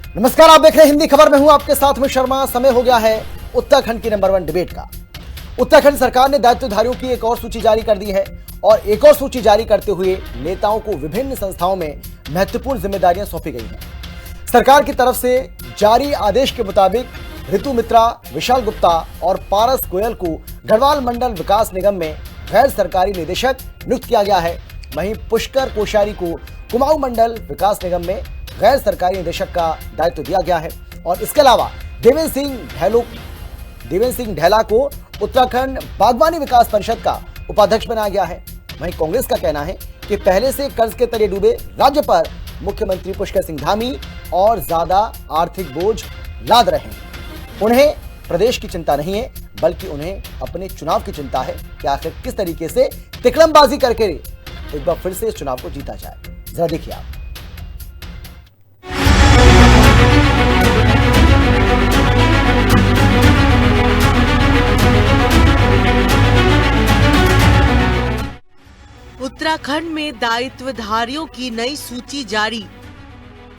नमस्कार, आप देख रहे हैं हिंदी खबर में हूं आपके साथ में शर्मा। समय हो गया है उत्तराखंड की नंबर 1 डिबेट का। उत्तराखंड सरकार ने दायित्वधारियों की एक और सूची जारी कर दी है और एक और सूची जारी करते हुए नेताओं को विभिन्न संस्थाओं में महत्वपूर्ण जिम्मेदारियां सौंपी गई हैं। सरकार की तरफ से जारी आदेश के मुताबिक ऋतु मित्रा, विशाल गुप्ता और पारस गोयल को गढ़वाल मंडल विकास निगम में गैर सरकारी निदेशक नियुक्त किया गया है। वहीं पुष्कर कोश्यारी को कुमाऊं मंडल विकास निगम में गैर सरकारी निदेशक का दायित्व दिया गया है और इसके अलावा देवेंद्र सिंह ढैला को उत्तराखंड बागवानी विकास परिषद का उपाध्यक्ष बनाया गया है। वहीं कांग्रेस का कहना है कि पहले से कर्ज के तले डूबे राज्य पर मुख्यमंत्री पुष्कर सिंह धामी और ज्यादा आर्थिक बोझ लाद रहे हैं। उन्हें प्रदेश की चिंता नहीं है, बल्कि उन्हें अपने चुनाव की चिंता है कि आखिर किस तरीके से तिकड़मबाजी करके एक बार फिर से इस चुनाव को जीता जाए। जरा देखिए आप। उत्तराखंड में दायित्वधारियों की नई सूची जारी,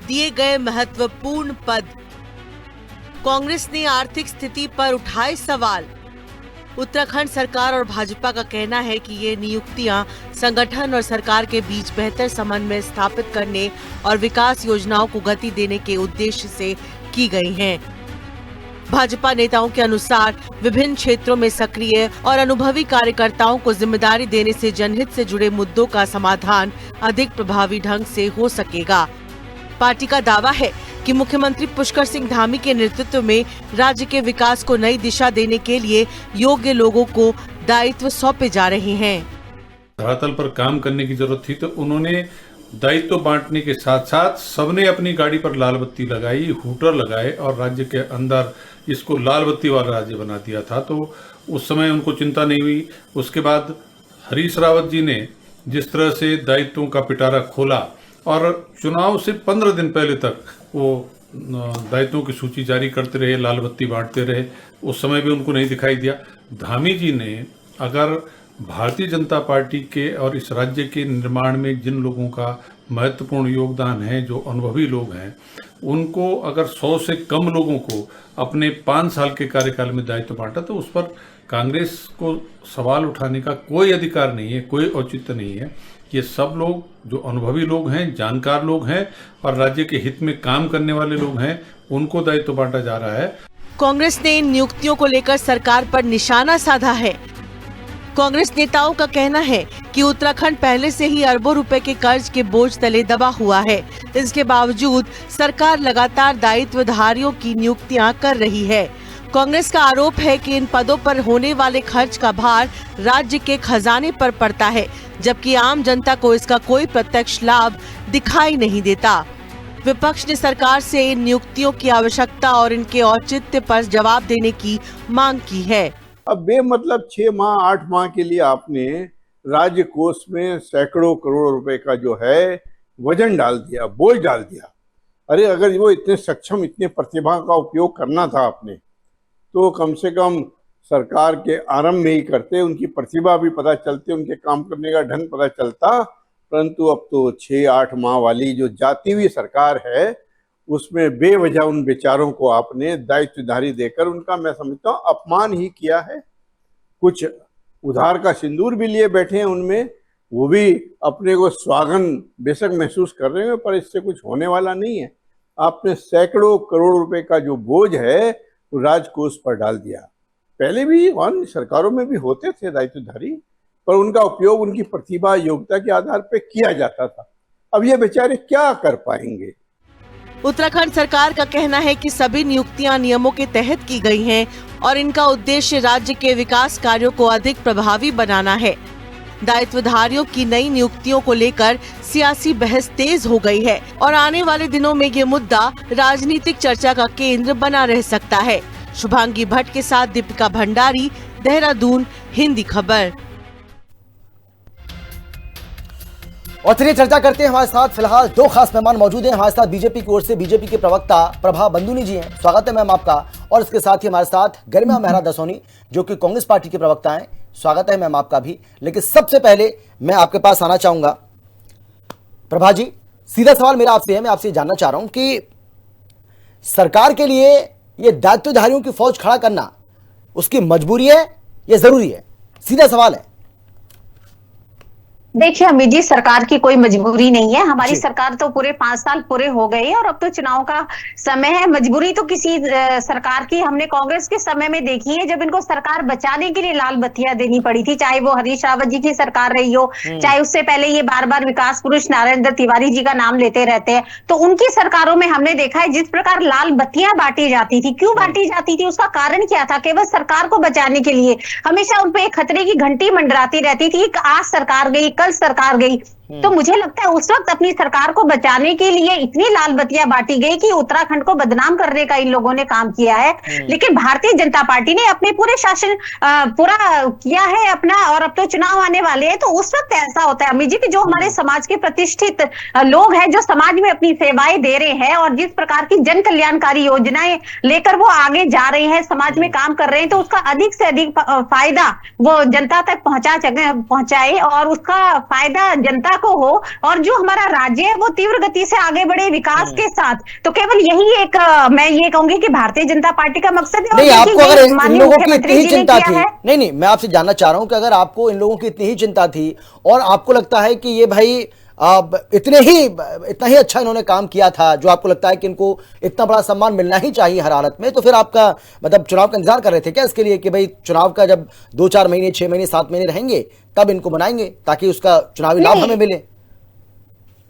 दिए गए महत्वपूर्ण पद। कांग्रेस ने आर्थिक स्थिति पर उठाए सवाल। उत्तराखंड सरकार और भाजपा का कहना है कि ये नियुक्तियां संगठन और सरकार के बीच बेहतर समन्वय स्थापित करने और विकास योजनाओं को गति देने के उद्देश्य से की गई हैं। भाजपा नेताओं के अनुसार विभिन्न क्षेत्रों में सक्रिय और अनुभवी कार्यकर्ताओं को जिम्मेदारी देने से जनहित से जुड़े मुद्दों का समाधान अधिक प्रभावी ढंग से हो सकेगा। पार्टी का दावा है कि मुख्यमंत्री पुष्कर सिंह धामी के नेतृत्व में राज्य के विकास को नई दिशा देने के लिए योग्य लोगों को दायित्व सौंपे जा रहे हैं। धरातल पर काम करने की जरूरत थी, तो उन्होंने दायित्व बांटने के साथ साथ सबने अपनी गाड़ी पर लाल बत्ती लगाई, हूटर लगाए और राज्य के अंदर इसको लाल बत्ती वाला राज्य बना दिया था। तो उस समय उनको चिंता नहीं हुई। उसके बाद हरीश रावत जी ने जिस तरह से दायित्वों का पिटारा खोला और चुनाव से 15 दिन पहले तक वो दायित्वों की सूची जारी करते रहे, लाल बत्ती बांटते रहे, उस समय भी उनको नहीं दिखाई दिया। धामी जी ने अगर भारतीय जनता पार्टी के और इस राज्य के निर्माण में जिन लोगों का महत्वपूर्ण योगदान है, जो अनुभवी लोग हैं, उनको अगर 100 से कम लोगों को अपने 5 साल के कार्यकाल में दायित्व बांटा, तो उस पर कांग्रेस को सवाल उठाने का कोई अधिकार नहीं है, कोई औचित्य नहीं है। ये सब लोग जो अनुभवी लोग हैं, जानकार लोग हैं और राज्य के हित में काम करने वाले लोग हैं, उनको दायित्व बांटा जा रहा है। कांग्रेस ने इन नियुक्तियों को लेकर सरकार पर निशाना साधा है। कांग्रेस नेताओं का कहना है कि उत्तराखंड पहले से ही अरबों रुपए के कर्ज के बोझ तले दबा हुआ है। इसके बावजूद सरकार लगातार दायित्वधारियों की नियुक्तियां कर रही है। कांग्रेस का आरोप है कि इन पदों पर होने वाले खर्च का भार राज्य के खजाने पर पड़ता है, जबकि आम जनता को इसका कोई प्रत्यक्ष लाभ दिखाई नहीं देता। विपक्ष ने सरकार से इन नियुक्तियों की आवश्यकता और इनके औचित्य पर जवाब देने की मांग की है। अब बेमतलब 6 माह 8 माह के लिए आपने राज्य कोष में सैकड़ों करोड़ रुपए का जो है वजन डाल दिया, बोझ डाल दिया। अरे अगर वो इतने सक्षम, इतने प्रतिभा का उपयोग करना था आपने, तो कम से कम सरकार के आरंभ में ही करते, उनकी प्रतिभा भी पता चलती, उनके काम करने का ढंग पता चलता। परंतु अब तो 6-8 माह वाली जो जाती हुई सरकार है, उसमें बेवजह उन बेचारों को आपने दायित्वधारी देकर उनका, मैं समझता हूँ, अपमान ही किया है। कुछ उधार का सिंदूर भी लिए बैठे हैं उनमें, वो भी अपने को स्वागन बेशक महसूस कर रहे हैं, पर इससे कुछ होने वाला नहीं है। आपने सैकड़ों करोड़ रुपए का जो बोझ है वो राजकोष पर डाल दिया। पहले भी अन्य सरकारों में भी होते थे दायित्वधारी, पर उनका उपयोग उनकी प्रतिभा, योग्यता के आधार पर किया जाता था। अब ये बेचारे क्या कर पाएंगे? उत्तराखंड सरकार का कहना है कि सभी नियुक्तियां नियमों के तहत की गई हैं और इनका उद्देश्य राज्य के विकास कार्यों को अधिक प्रभावी बनाना है। दायित्वधारियों की नई नियुक्तियों को लेकर सियासी बहस तेज हो गई है और आने वाले दिनों में ये मुद्दा राजनीतिक चर्चा का केंद्र बना रह सकता है। शुभांगी भट्ट के साथ दीपिका भंडारी, देहरादून, हिंदी खबर। और चलिए चर्चा करते हैं। हमारे साथ फिलहाल 2 खास मेहमान मौजूद हैं। हमारे साथ बीजेपी की ओर से बीजेपी के प्रवक्ता प्रभा बंदूनी जी हैं, स्वागत है मैम आपका। और इसके साथ ही हमारे साथ गरिमा मेहरा दसोनी जो कि कांग्रेस पार्टी के प्रवक्ता हैं, स्वागत है मैम आपका भी। लेकिन सबसे पहले मैं आपके पास आना चाहूंगा प्रभा जी, सीधा सवाल मेरा आपसे है, मैं आपसे जानना चाह रहा हूं कि सरकार के लिए ये दायित्वधारियों की फौज खड़ा करना उसकी मजबूरी है या जरूरी है? सीधा सवाल है। देखिए अमित जी, सरकार की कोई मजबूरी नहीं है। हमारी जी। सरकार तो पूरे 5 साल पूरे हो गए हैं और अब तो चुनाव का समय है। मजबूरी तो किसी सरकार की हमने कांग्रेस के समय में देखी है, जब इनको सरकार बचाने के लिए लाल बत्तियां देनी पड़ी थी, चाहे वो हरीश रावत जी की सरकार रही हो, चाहे उससे पहले ये बार बार विकास पुरुष नारायण दत्त तिवारी जी का नाम लेते रहते हैं। तो उनकी सरकारों में हमने देखा है जिस प्रकार लाल बत्तियां बांटी जाती थी, क्यों बांटी जाती थी, उसका कारण क्या था? केवल सरकार को बचाने के लिए। हमेशा उन पे एक खतरे की घंटी मंडराती रहती थी कि आज सरकार गई, कल सरकार गई। तो मुझे लगता है उस वक्त अपनी सरकार को बचाने के लिए इतनी लाल बत्तियां बांटी गई कि उत्तराखंड को बदनाम करने का इन लोगों ने काम किया है। लेकिन भारतीय जनता पार्टी ने अपने पूरे शासन पूरा किया है अपना, और अब तो चुनाव आने वाले हैं। तो उस वक्त ऐसा होता है अमित जी कि जो हमारे समाज के प्रतिष्ठित लोग हैं, जो समाज में अपनी सेवाएं दे रहे हैं और जिस प्रकार की जन कल्याणकारी योजनाएं लेकर वो आगे जा रहे हैं, समाज में काम कर रहे हैं, तो उसका अधिक से अधिक फायदा वो जनता तक पहुंचाए और उसका फायदा जनता को हो, और जो हमारा राज्य है वो तीव्र गति से आगे बढ़े विकास के साथ। तो केवल यही एक मैं ये कहूंगी कि भारतीय जनता पार्टी का मकसद है। नहीं, आपको अगर इन लोगों की इतनी ही चिंता थी, नहीं मैं आपसे जानना चाह रहा हूं कि अगर आपको इन लोगों की इतनी ही चिंता थी और आपको लगता है कि ये भाई इतना ही अच्छा इन्होंने काम किया था, जो आपको लगता है कि इनको इतना बड़ा सम्मान मिलना ही चाहिए हर हालत में, तो फिर आपका मतलब चुनाव का इंतजार कर रहे थे क्या इसके लिए कि भाई चुनाव का जब 2-4 महीने, 6 महीने, 7 महीने रहेंगे तब इनको बनाएंगे ताकि उसका चुनावी लाभ हमें मिले?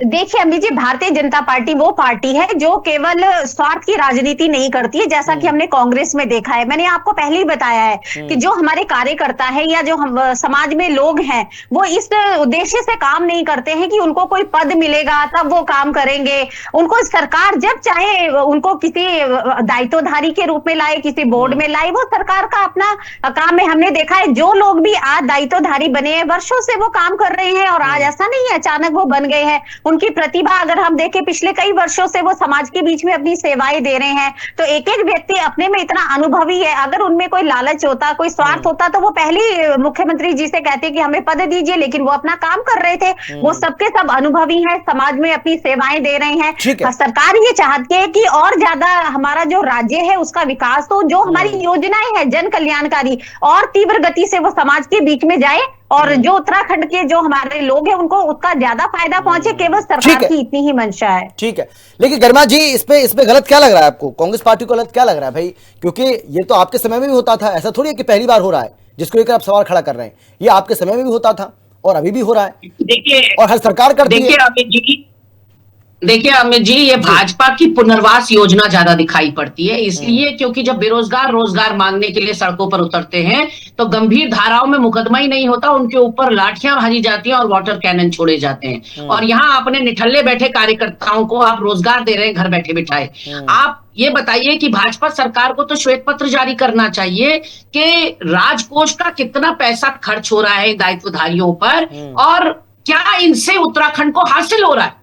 देखिए अमित जी, भारतीय जनता पार्टी वो पार्टी है जो केवल स्वार्थ की राजनीति नहीं करती है, जैसा कि हमने कांग्रेस में देखा है। मैंने आपको पहले ही बताया है कि जो हमारे कार्यकर्ता है या जो हम समाज में लोग हैं, वो इस उद्देश्य से काम नहीं करते हैं कि उनको कोई पद मिलेगा तब वो काम करेंगे। उनको सरकार जब चाहे उनको किसी दायित्वधारी के रूप में लाए, किसी बोर्ड में लाए, वो सरकार का अपना काम है। हमने देखा है जो लोग भी आज दायित्वधारी बने हैं, वर्षों से वो काम कर रहे हैं और आज ऐसा नहीं है अचानक वो बन गए हैं। उनकी प्रतिभा अगर हम देखें, पिछले कई वर्षों से वो समाज के बीच में अपनी सेवाएं दे रहे हैं। तो एक एक व्यक्ति अपने में इतना अनुभवी है, अगर उनमें कोई लालच होता, कोई स्वार्थ होता, तो वो पहले मुख्यमंत्री जी से कहते कि हमें पद दीजिए, लेकिन वो अपना काम कर रहे थे। वो सबके सब अनुभवी हैं, समाज में अपनी सेवाएं दे रहे हैं। सरकार ये चाहती है कि और ज्यादा हमारा जो राज्य है उसका विकास हो, जो हमारी योजनाएं हैं जन कल्याणकारी और तीव्र गति से वो समाज के बीच में जाए और जो उत्तराखंड के जो हमारे लोग हैं उनको उसका ज्यादा फायदा पहुंचे। केवल सरकार की इतनी ही मंशा है। ठीक है, लेकिन गरिमा जी इसमें गलत क्या लग रहा है आपको? कांग्रेस पार्टी को गलत क्या लग रहा है भाई? क्योंकि ये तो आपके समय में भी होता था, ऐसा थोड़ी है कि पहली बार हो रहा है जिसको लेकर आप सवाल खड़ा कर रहे हैं। ये आपके समय में भी होता था और अभी भी हो रहा है। देखिए, और हर सरकार करती है। देखिए अमित जी, ये भाजपा की पुनर्वास योजना ज्यादा दिखाई पड़ती है, इसलिए क्योंकि जब बेरोजगार रोजगार मांगने के लिए सड़कों पर उतरते हैं तो गंभीर धाराओं में मुकदमा ही नहीं होता, उनके ऊपर लाठियां भाजी जाती हैं और वाटर कैनन छोड़े जाते हैं। और यहाँ अपने निठल्ले बैठे कार्यकर्ताओं को आप रोजगार दे रहे हैं घर बैठे बिठाए। आप ये बताइए कि भाजपा सरकार को तो श्वेत पत्र जारी करना चाहिए कि राजकोष का कितना पैसा खर्च हो रहा है दायित्वधारियों पर और क्या इनसे उत्तराखंड को हासिल हो रहा है।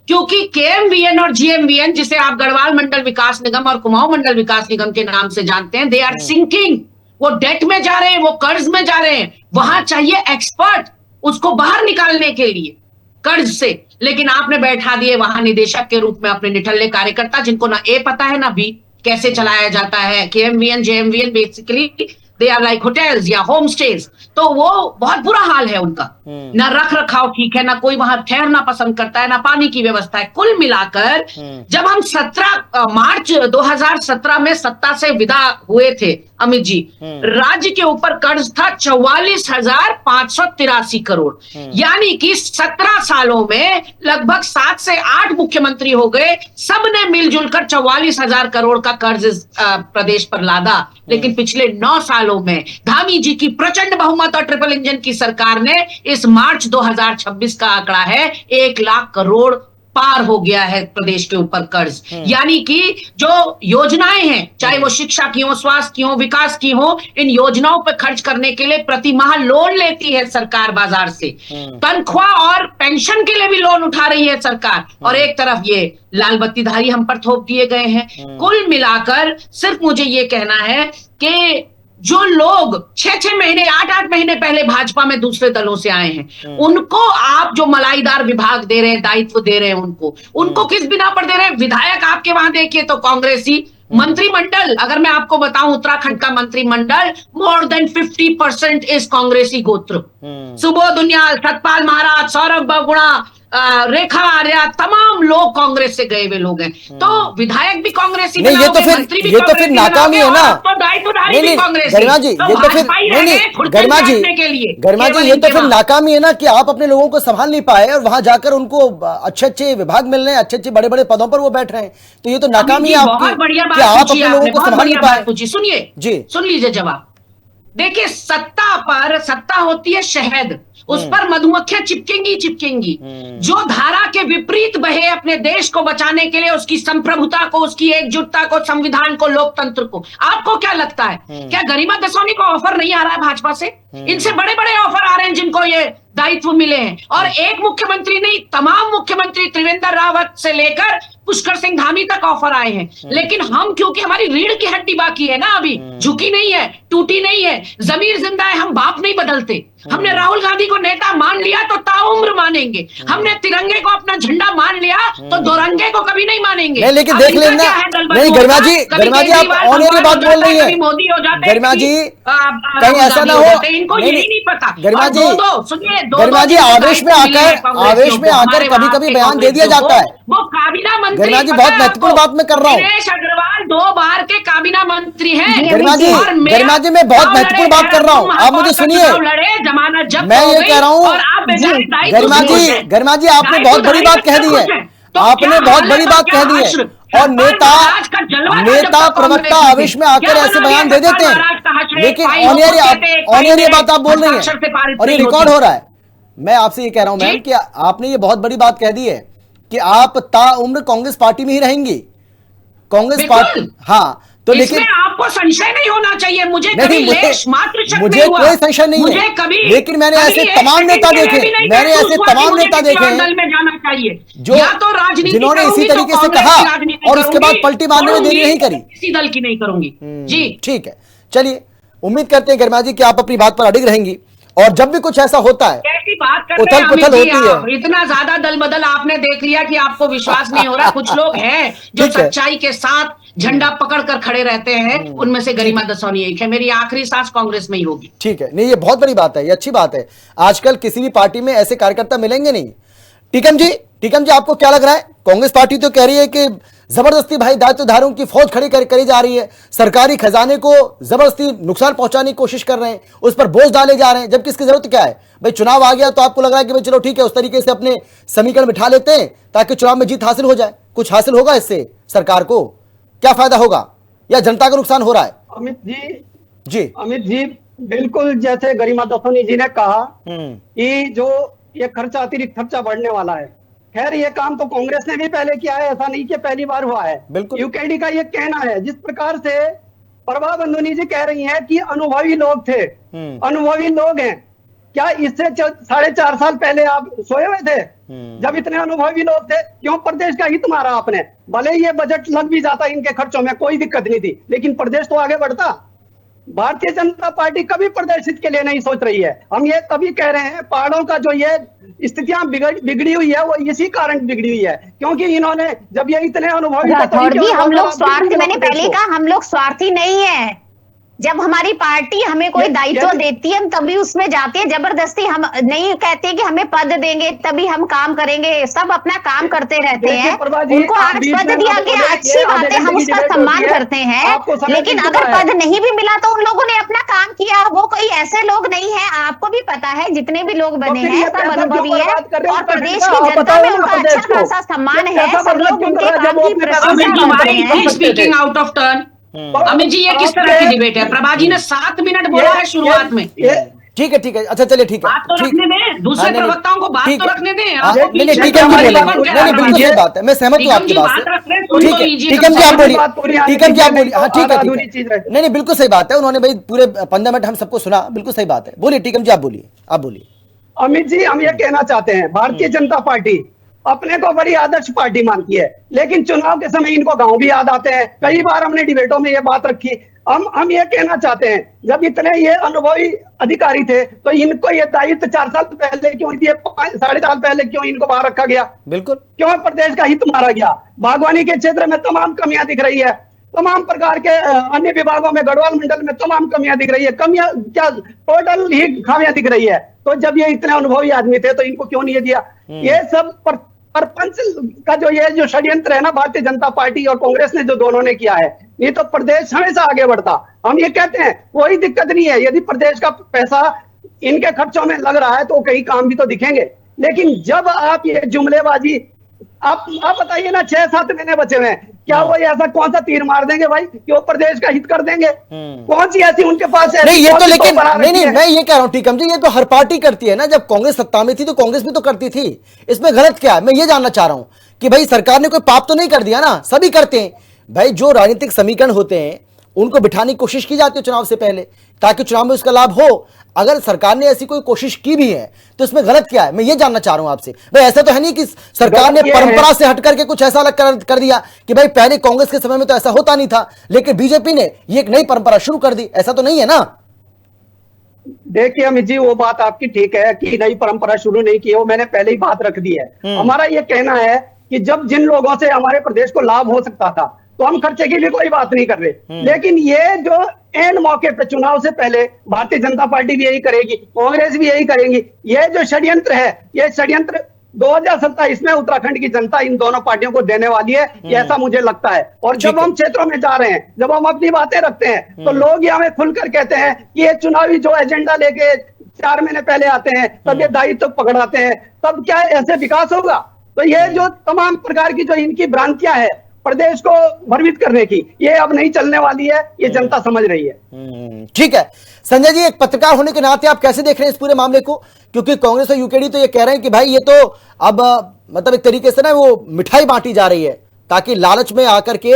क्योंकि केएमवीएन और जीएमवीएन, जिसे आप गढ़वाल मंडल विकास निगम और कुमाऊं मंडल विकास निगम के नाम से जानते हैं, दे आर सिंकिंग। वो डेट में जा रहे हैं, वो कर्ज में जा रहे हैं। वहां चाहिए एक्सपर्ट उसको बाहर निकालने के लिए कर्ज से, लेकिन आपने बैठा दिए वहां निदेशक के रूप में अपने निठल्ले कार्यकर्ता, जिनको ना ए पता है ना बी कैसे चलाया जाता है। KMVN JMVN basically they are like hotels या होम स्टेज। तो वो बहुत बुरा हाल है उनका, ना रख रखाव ठीक है, ना कोई वहां ठहरना पसंद करता है, ना पानी की व्यवस्था है। कुल मिलाकर जब हम 17 मार्च 2017 में सत्ता से विदा हुए थे अमित जी, राज्य के ऊपर कर्ज था 44,583 करोड़। यानी कि 17 सालों में लगभग 7 से 8 मुख्यमंत्री हो गए, सबने मिलजुल कर 44,000 करोड़ का कर्ज प्रदेश पर लादा। लेकिन पिछले 9 सालों में धामी जी की प्रचंड बहुमत और ट्रिपल इंजन की सरकार ने इस मार्च 2026 का आंकड़ा है 1 लाख करोड़ पार हो गया है प्रदेश के ऊपर कर्ज। यानी कि जो योजनाएं हैं, चाहे वो शिक्षा की हो, स्वास्थ्य की हो, विकास की हो, इन योजनाओं पर खर्च करने के लिए प्रति माह लोन लेती है सरकार बाजार से। तनख्वाह और पेंशन के लिए भी लोन उठा रही है सरकार, और एक तरफ ये लाल बत्तीधारी हम पर थोप दिए गए हैं। कुल मिलाकर सिर्फ मुझे ये कहना है कि जो लोग 6-6 महीने 8-8 महीने पहले भाजपा में दूसरे दलों से आए हैं, उनको आप जो मलाईदार विभाग दे रहे हैं, दायित्व दे रहे हैं, उनको किस बिना पर दे रहे हैं? विधायक आपके वहां देखिए तो कांग्रेसी, मंत्रिमंडल अगर मैं आपको बताऊं उत्तराखंड का मंत्रिमंडल मोर देन 50% इज कांग्रेसी गोत्र। सुबोध उनियाल, सतपाल महाराज, सौरभ बगुड़ा, रेखा आर्या, तमाम लोग कांग्रेस से गए हुए लोग हैं। तो विधायक भी कांग्रेसी नहीं, ये तो फिर नाकामी है ना। नहीं नहीं गरिमा जी, ये तो फिर नहीं गरिमा जी ये तो फिर नाकामी है ना कि आप अपने लोगों को संभाल नहीं पाए और वहां जाकर उनको अच्छे अच्छे विभाग मिल रहे हैं, अच्छे अच्छे बड़े बड़े पदों पर वो बैठ रहे हैं। तो ये तो नाकामी है आपकी कि आप अपने लोगों को संभाल नहीं पाए। सुनिए जी, सुन लीजिए जवाब। देखिए, सत्ता होती है शहद, उस पर मधुमक्खियां चिपकेंगी। जो धारा के विपरीत बहे अपने देश को बचाने के लिए, उसकी संप्रभुता को, उसकी एकजुटता को, संविधान को, लोकतंत्र को, आपको क्या लगता है क्या गरिमा दसौनी को ऑफर नहीं आ रहा है भाजपा से? इनसे बड़े बड़े ऑफर आ रहे हैं जिनको ये दायित्व मिले हैं। और एक मुख्यमंत्री नहीं, तमाम मुख्यमंत्री त्रिवेंद्र रावत से लेकर पुष्कर सिंह धामी तक ऑफर आए हैं। लेकिन हम, क्योंकि हमारी रीढ़ की हड्डी बाकी है ना, अभी झुकी नहीं है, टूटी नहीं है, जमीर जिंदा है, हम बाप नहीं बदलते। हमने राहुल गांधी को नेता मान लिया तो ताउम्र मानेंगे, हमने तिरंगे को अपना झंडा मान लिया तो दोरंगे को कभी नहीं मानेंगे। नहीं, लेकिन देख लेना, नहीं गरिमा जी आप ऑनर बात बोल रही है। मोदी हो जाते, गरिमा जी कहीं ऐसा ना हो, इनको यही नहीं पता। गरिमा जी, सुनिए, गरिमा जी आवेश में आकर कभी कभी बयान दे दिया जाता है। वो काबीना मंत्री, गरिमा जी बहुत महत्वपूर्ण बात मैं कर रहा हूँ। दिनेश अग्रवाल 2 बार के काबीना मंत्री हैं। गरिमा जी मैं बहुत महत्वपूर्ण बात कर रहा हूँ, आप मुझे सुनिए। मैं ये कह रहा हूँ गरिमा जी आपने बहुत बड़ी बात कह दी है, आपने बहुत बड़ी बात कह दी है। और नेता प्रवक्ता आवेश में आकर ऐसे बयान दे देते हैं, लेकिन ऑनियर ये बात आप बोल रही हैं और ये रिकॉर्ड हो रहा है। मैं आपसे ये कह रहा हूं मैम कि आपने ये बहुत बड़ी बात कह दी है कि आप ताउम्र कांग्रेस पार्टी में ही रहेंगी, कांग्रेस पार्टी। हाँ, तो लेकिन आपको संशय नहीं होना चाहिए। मुझे कोई संशय नहीं है, लेकिन मैंने ऐसे तमाम नेता देखे, दल में जाना चाहिए जो जिन्होंने इसी तरीके से कहा और उसके बाद पलटी मारने में देरी नहीं करी। इसी दल की नहीं करूंगी जी। ठीक है, चलिए उम्मीद करते हैं गरिमा जी कि आप अपनी बात पर अडिग रहेंगी और जब भी कुछ ऐसा होता है, कैसी बात करते उथल पुथल होती है। इतना ज्यादा दल बदल आपने देख लिया कि आपको विश्वास नहीं हो रहा। कुछ लोग हैं जो सच्चाई के साथ झंडा पकड़ कर खड़े रहते हैं, उनमें से गरिमा दसौनी एक है। मेरी आखिरी सांस कांग्रेस में ही होगी। ठीक है, नहीं ये बहुत बड़ी बात है, ये अच्छी बात है। आजकल किसी भी पार्टी में ऐसे कार्यकर्ता मिलेंगे नहीं। टीकम जी आपको क्या लग रहा है? कांग्रेस पार्टी तो कह रही है कि जबरदस्ती भाई दायित्वधारियों की फौज खड़ी करी जा रही है, सरकारी खजाने को जबरदस्ती नुकसान पहुंचाने की कोशिश कर रहे हैं, उस पर बोझ डाले जा रहे हैं, जबकि इसकी जरूरत क्या है? भाई चुनाव आ गया तो आपको लग रहा है कि भाई चलो ठीक है, उस तरीके से अपने समीकरण बिठा लेते हैं ताकि चुनाव में जीत हासिल हो जाए। कुछ हासिल होगा इससे? सरकार को क्या फायदा होगा या जनता का नुकसान हो रहा है? अमित जी बिल्कुल जैसे गरिमा दसौनी जी ने कहा कि जो ये खर्चा, अतिरिक्त खर्चा बढ़ने वाला है। खैर ये काम तो कांग्रेस ने भी पहले किया है, ऐसा नहीं कि पहली बार हुआ है। यूकेडी का ये कहना है, जिस प्रकार से प्रभा बंधुनी जी कह रही हैं कि अनुभवी लोग थे, अनुभवी लोग हैं, क्या इससे 4.5 साल पहले आप सोए हुए थे जब इतने अनुभवी लोग थे? क्यों प्रदेश का हित मारा आपने? भले ये बजट लग भी जाता इनके खर्चों में, कोई दिक्कत नहीं थी, लेकिन प्रदेश तो आगे बढ़ता। भारतीय जनता पार्टी कभी प्रदेश हित के लिए नहीं सोच रही है। हम ये तभी कह रहे हैं पहाड़ों का जो ये स्थितियां बिगड़ी हुई है वो इसी कारण बिगड़ी हुई है, क्योंकि इन्होंने जब ये इतने अनुभवी, हम लोग स्वार्थी, मैंने पहले कहा हम लोग स्वार्थी नहीं है। जब हमारी पार्टी हमें कोई दायित्व देती है हम तभी उसमें जाते हैं। जबरदस्ती हम नहीं कहते कि हमें पद देंगे तभी हम काम करेंगे, सब अपना काम करते रहते हैं। उनको आज पद दिया गया, अच्छी बात है, हम उसका सम्मान करते हैं, लेकिन अगर पद नहीं भी मिला तो उन लोगों ने अपना काम किया। वो कोई ऐसे लोग नहीं है, आपको भी पता है जितने भी लोग बने हैं सब अनुभवी है और प्रदेश की जनता में उनका अच्छा खासा सम्मान है। सब लोग उनके काम की प्रशंसा करते हैं। अमित जी ये किस तरह की डिबेट है? प्रभा जी ने 7 मिनट बोला है शुरुआत में। ठीक है, अच्छा चलिए ठीक है, बात तो रखने दें, दूसरे प्रवक्ताओं को बात तो रखने दें। नहीं बिल्कुल सही बात है, मैं सहमत हूँ आपकी बात से। ठीक है, टीकम जी आप बोलिए। हाँ ठीक है, नहीं बिल्कुल सही बात है। उन्होंने भाई पूरे 15 मिनट हम सबको सुना, बिल्कुल सही बात है। बोलिए टीकम जी, आप बोलिए। अमित जी हम ये कहना चाहते हैं, भारतीय जनता पार्टी अपने को बड़ी आदर्श पार्टी मानती है, लेकिन चुनाव के समय इनको गांव भी याद आते हैं। कई बार हमने डिबेटों में ये बात रखी, हम ये कहना चाहते हैं, जब इतने ये अनुभवी अधिकारी थे तो इनको ये दायित्व 4 साल पहले क्यों दिए, 4.5 साल पहले क्यों इनको बाहर रखा गया? बिल्कुल, क्यों प्रदेश का हित मारा गया? बागवानी के क्षेत्र में तमाम कमियां दिख रही है, तमाम प्रकार के अन्य विभागों में, गढ़वाल मंडल में तमाम कमियां दिख रही है, कमियां क्या टोटल ही खामियां दिख रही है। तो जब ये इतने अनुभवी आदमी थे तो इनको क्यों नहीं दिया? ये सब परपंच का जो षड्यंत्र है ना, भारतीय जनता पार्टी और कांग्रेस ने जो दोनों ने किया है, ये तो प्रदेश हमेशा आगे बढ़ता। हम ये कहते हैं कोई दिक्कत नहीं है, यदि प्रदेश का पैसा इनके खर्चों में लग रहा है तो कई काम भी तो दिखेंगे। लेकिन जब आप ये जुमलेबाजी, आप बताइए ना, 6-7 महीने बचे हुए हैं, क्या वो ऐसा कौन सा तीर मार देंगे भाई कि वो प्रदेश का हित कर देंगे? कौन सी ऐसी उनके पास है? नहीं, ये तो लेकिन नहीं, मैं ये कह रहा हूं टीकम जी, ये तो हर पार्टी करती है ना। जब कांग्रेस सत्ता में थी तो कांग्रेस भी तो करती थी, इसमें गलत क्या है? मैं ये जानना चाह रहा हूं कि भाई सरकार ने कोई पाप तो नहीं कर दिया ना, सभी करते हैं भाई। जो राजनीतिक समीकरण होते हैं उनको बिठाने की कोशिश की जाती है चुनाव से पहले, ताकि चुनाव में उसका लाभ हो। अगर सरकार ने ऐसी कोई कोशिश की भी है तो इसमें गलत क्या है? मैं ये जानना चाह रहा हूं आपसे भाई। ऐसा तो है नहीं कि सरकार ने परंपरा से हट करके कुछ ऐसा अलग कर दिया कि भाई पहले कांग्रेस के समय में तो ऐसा होता नहीं था, लेकिन बीजेपी ने ये एक नई परंपरा शुरू कर दी, ऐसा तो नहीं है ना? देखिए अमित जी, वो बात आपकी ठीक है कि नई परंपरा शुरू नहीं की है, वो मैंने पहले ही बात रख दी है। हमारा ये कहना है कि जब जिन लोगों से हमारे प्रदेश को लाभ हो सकता था तो हम खर्चे की भी कोई बात नहीं कर रहे। लेकिन ये जो एन मौके पे चुनाव से पहले भारतीय जनता पार्टी भी यही करेगी, कांग्रेस भी यही करेगी, ये जो षड्यंत्र है, ये षड्यंत्र 2027 में उत्तराखंड की जनता इन दोनों पार्टियों को देने वाली है, ऐसा मुझे लगता है। और जब हम क्षेत्रों में जा रहे हैं, जब हम अपनी बातें रखते हैं तो लोग ये हमें खुलकर कहते हैं कि ये चुनावी जो एजेंडा लेके 4 महीने पहले आते हैं, तब ये दायित्व पकड़ाते हैं, तब क्या ऐसे विकास होगा? तो ये जो तमाम प्रकार की जो इनकी भ्रांतियां है प्रदेश को भ्रमित करने की, ये अब नहीं चलने वाली है, ये जनता समझ रही है। ठीक है संजय जी, एक पत्रकार होने के नाते आप कैसे देख रहे हैं इस पूरे मामले को? क्योंकि कांग्रेस और यूकेडी तो ये कह रहे हैं कि भाई ये तो अब मतलब एक तरीके से ना वो मिठाई बांटी जा रही है ताकि लालच में आकर के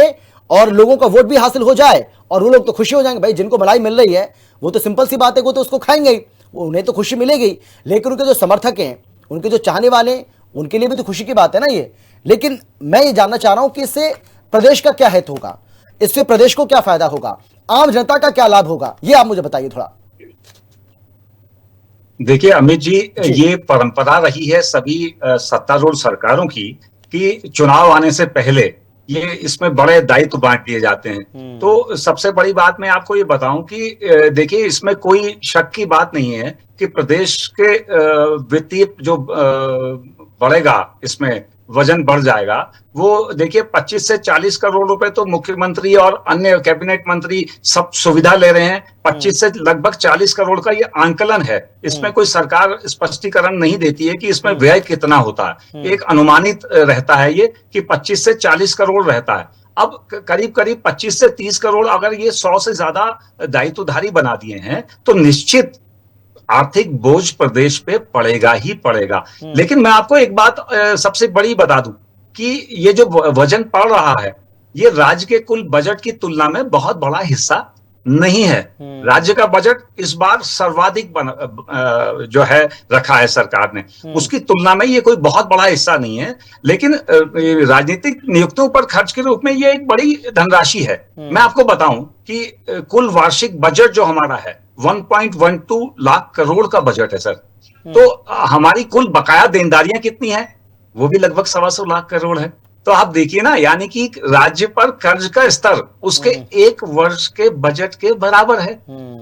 और लोगों का वोट भी हासिल हो जाए और वो लोग तो खुशी हो जाएंगे। भाई जिनको मलाई मिल रही है वो तो सिंपल सी बात है, वो तो उसको खाएंगे ही, उन्हें तो खुशी मिलेगी। लेकिन उनके जो समर्थक हैं, उनके जो चाहने वाले, उनके लिए भी तो खुशी की बात है ना ये। लेकिन मैं ये जानना चाह रहा हूं कि इससे प्रदेश का क्या हित होगा, इससे प्रदेश को क्या फायदा होगा, आम जनता का क्या लाभ होगा, ये आप मुझे बताइए थोड़ा। देखिए अमित जी, ये परंपरा रही है सभी सत्तारूढ़ सरकारों की कि चुनाव आने से पहले ये इसमें बड़े दायित्व बांट दिए जाते हैं। तो सबसे बड़ी बात मैं आपको ये बताऊं कि देखिए इसमें कोई शक की बात नहीं है कि प्रदेश के वित्तीय जो बढ़ेगा, इसमें वजन बढ़ जाएगा। वो देखिए 25 से 40 करोड़ रुपए तो मुख्यमंत्री और अन्य कैबिनेट मंत्री सब सुविधा ले रहे हैं, 25 से लगभग 40 करोड़ का ये आंकलन है। इसमें कोई सरकार स्पष्टीकरण नहीं देती है कि इसमें व्यय कितना होता है। एक अनुमानित रहता है ये कि 25 से 40 करोड़ रहता है। अब करीब 25 से 30 करोड़ अगर ये 100 से ज्यादा दायित्वधारी बना दिए हैं तो निश्चित आर्थिक बोझ प्रदेश पे पड़ेगा ही पड़ेगा। लेकिन मैं आपको एक बात सबसे बड़ी बता दूं कि ये जो वजन पड़ रहा है ये राज्य के कुल बजट की तुलना में बहुत बड़ा हिस्सा नहीं है। राज्य का बजट इस बार सर्वाधिक जो है रखा है सरकार ने, उसकी तुलना में ये कोई बहुत बड़ा हिस्सा नहीं है। लेकिन राजनीतिक नियुक्तियों पर खर्च के रूप में ये एक बड़ी धनराशि है। मैं आपको बताऊं कि कुल वार्षिक बजट जो हमारा है 1.12 लाख करोड़ का बजट है सर। तो हमारी कुल बकाया देनदारियां कितनी है? वो भी लगभग 125 लाख करोड़ है। तो आप देखिए ना, यानी कि राज्य पर कर्ज का स्तर उसके 1 वर्ष के बजट के बराबर है।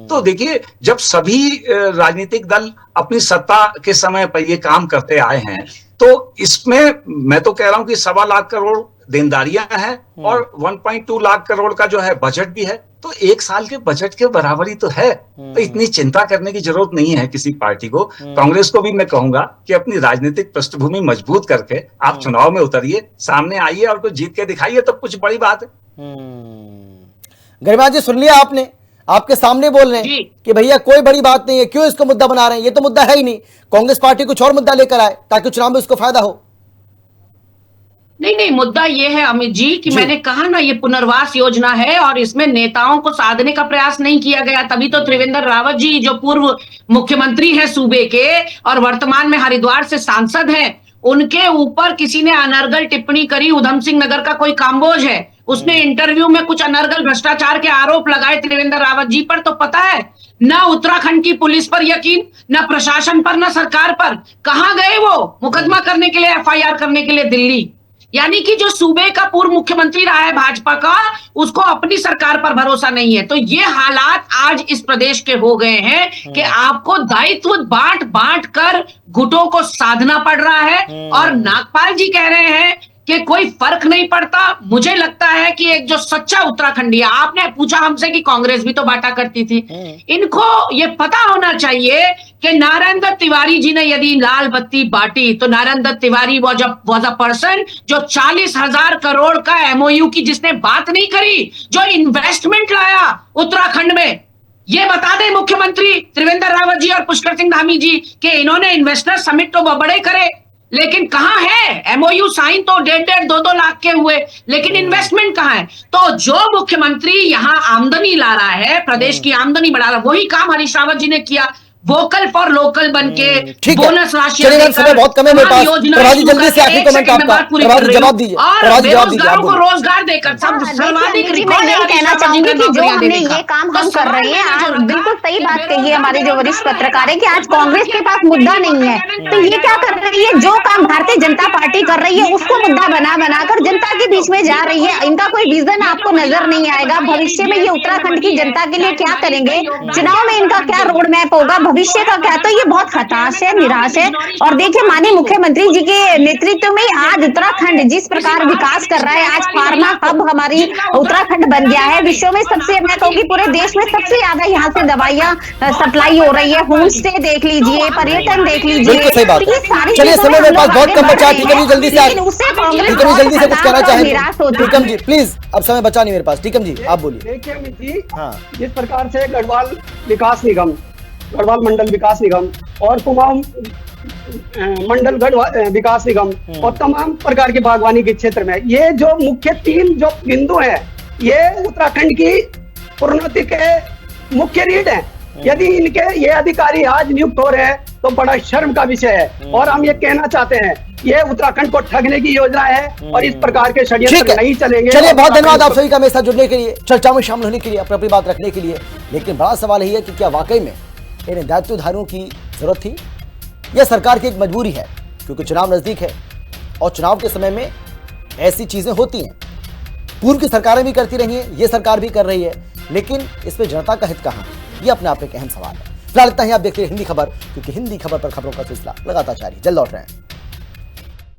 तो देखिए, जब सभी राजनीतिक दल अपनी सत्ता के समय पर ये काम करते आए हैं तो इसमें मैं तो कह रहा हूं कि 1.25 लाख करोड़ देनदारियां हैं और 1.2 लाख करोड़ का जो है बजट भी है। तो 1 साल के बजट के बराबरी तो है। तो इतनी चिंता करने की जरूरत नहीं है किसी पार्टी को। कांग्रेस को भी मैं कहूंगा कि अपनी राजनीतिक पृष्ठभूमि मजबूत करके आप चुनाव में उतरिए, सामने आइए और कुछ जीत के दिखाइए, तब कुछ बड़ी बात है। गरिमा जी सुन लिया आपने, आपके सामने बोल रहे हैं कि भैया कोई बड़ी बात नहीं है, क्यों इसको मुद्दा बना रहे हैं, ये तो मुद्दा है ही नहीं। कांग्रेस पार्टी कुछ और मुद्दा लेकर आए ताकि चुनाव में उसको फायदा हो। नहीं, मुद्दा ये है अमित जी कि मैंने कहा ना, ये पुनर्वास योजना है और इसमें नेताओं को साधने का प्रयास नहीं किया गया। तभी तो त्रिवेंद्र रावत जी जो पूर्व मुख्यमंत्री हैं सूबे के और वर्तमान में हरिद्वार से सांसद हैं, उनके ऊपर किसी ने अनर्गल टिप्पणी करी, उधम सिंह नगर का कोई काम्बोज है, उसने इंटरव्यू में कुछ अनर्गल भ्रष्टाचार के आरोप लगाए त्रिवेंद्र रावत जी पर, तो पता है ना उत्तराखंड की पुलिस पर यकीन, ना प्रशासन पर, ना सरकार पर। कहां गए वो मुकदमा करने के लिए, एफआईआर करने के लिए दिल्ली? यानी कि जो सूबे का पूर्व मुख्यमंत्री रहा है भाजपा का, उसको अपनी सरकार पर भरोसा नहीं है। तो ये हालात आज इस प्रदेश के हो गए हैं कि आपको दायित्व बांट बांट कर गुटों को साधना पड़ रहा है। और नागपाल जी कह रहे हैं कि कोई फर्क नहीं पड़ता। मुझे लगता है कि एक जो सच्चा उत्तराखंडी है, आपने पूछा हमसे कि कांग्रेस भी तो बांटा करती थी, इनको ये पता होना चाहिए कि नारायण दत्त तिवारी जी ने यदि लाल बत्ती बांटी तो Narayan Dutt Tiwari was a person जो 40,000 करोड़ का एमओयू की जिसने बात नहीं करी, जो इन्वेस्टमेंट लाया उत्तराखंड में। ये बता दे मुख्यमंत्री त्रिवेंद्र रावत जी और पुष्कर सिंह धामी जी कि इन्होंने इन्वेस्टर समिट तो बड़े करे, लेकिन कहां है? एमओयू साइन तो 1.5 2 लाख के हुए, लेकिन इन्वेस्टमेंट कहां है? तो जो मुख्यमंत्री यहां आमदनी ला रहा है, प्रदेश की आमदनी बढ़ा रहा है, वही काम हरीश रावत जी ने किया। वोकल फॉर लोकल बनके बोनस राशि बहुत कम है मेरे पास। प्रभाजी जल्दी से आखिरी कमेंट आपका, प्रभाजी जवाब दीजिए, प्रभाजी जवाब दीजिए। को रोजगार देकर सर्वाधिक रिकॉर्ड मैं कहना चाहूंगी कि जो हमने ये काम हम कर रहे हैं, आज बिल्कुल सही बात कही है हमारे जो वरिष्ठ पत्रकार है कि आज कांग्रेस के पास मुद्दा नहीं है, तो ये क्या कर रही है? जो काम भारतीय जनता पार्टी कर रही है उसको मुद्दा बनाकर जनता के बीच में जा रही है। इनका कोई विजन आपको नजर नहीं आएगा। भविष्य में ये उत्तराखंड की जनता के लिए क्या करेंगे, चुनाव में इनका क्या रोड मैप होगा, भविष्य का क्या? तो ये बहुत हताश है, निराश है। और देखिए माननीय मुख्यमंत्री जी के नेतृत्व में आज उत्तराखंड जिस प्रकार विकास कर रहा है, आज फार्मा हब हमारी उत्तराखंड बन गया है। विश्व में सबसे, मैं कहूँगी पूरे देश में सबसे ज्यादा यहाँ से दवाइयाँ सप्लाई हो रही है। होम स्टे देख लीजिए, पर्यटन देख लीजिए। सही बात। चलिए समय मेरे पास बहुत कम बचा, टीकम जी जल्दी से कुछ कहना चाहेंगे? टीकम जी प्लीज, अब समय बचा नहीं मेरे पास। टीकम जी आप बोलिए। देखिए अमित जी, जिस प्रकार से गढ़वाल विकास निगम, गढ़वाल मंडल विकास निगम और कुमाऊं मंडल विकास निगम और तमाम प्रकार के बागवानी के क्षेत्र में, ये जो मुख्य 3 जो बिंदु हैं, ये उत्तराखंड की प्रोन्नति के मुख्य रीढ़ हैं। यदि इनके ये अधिकारी आज नियुक्त हो रहे हैं तो बड़ा शर्म का विषय है। और हम ये कहना चाहते हैं, ये उत्तराखंड को ठगने की योजना है और इस प्रकार के षड्यंत्र नहीं चलेंगे। चलिए बहुत धन्यवाद आप सभी का मेरे साथ जुड़ने के लिए, चर्चा में शामिल होने के लिए, अपनी बात रखने के लिए। लेकिन बड़ा सवाल यही है कि क्या वाकई में इन्हें दायित्वधारियों की जरूरत थी? यह सरकार की एक मजबूरी है, क्योंकि चुनाव नजदीक है और चुनाव के समय में ऐसी चीजें होती हैं। पूर्व की सरकारें भी करती रही हैं, ये सरकार भी कर रही है, लेकिन इसमें जनता का हित कहां है? यह अपने आप में एक अहम सवाल है। फिलहाल इतना ही। आप देखते हैं हिंदी खबर, क्योंकि हिंदी खबर पर खबरों का सिलसिला लगातार जारी। जल्द लौट रहे हैं।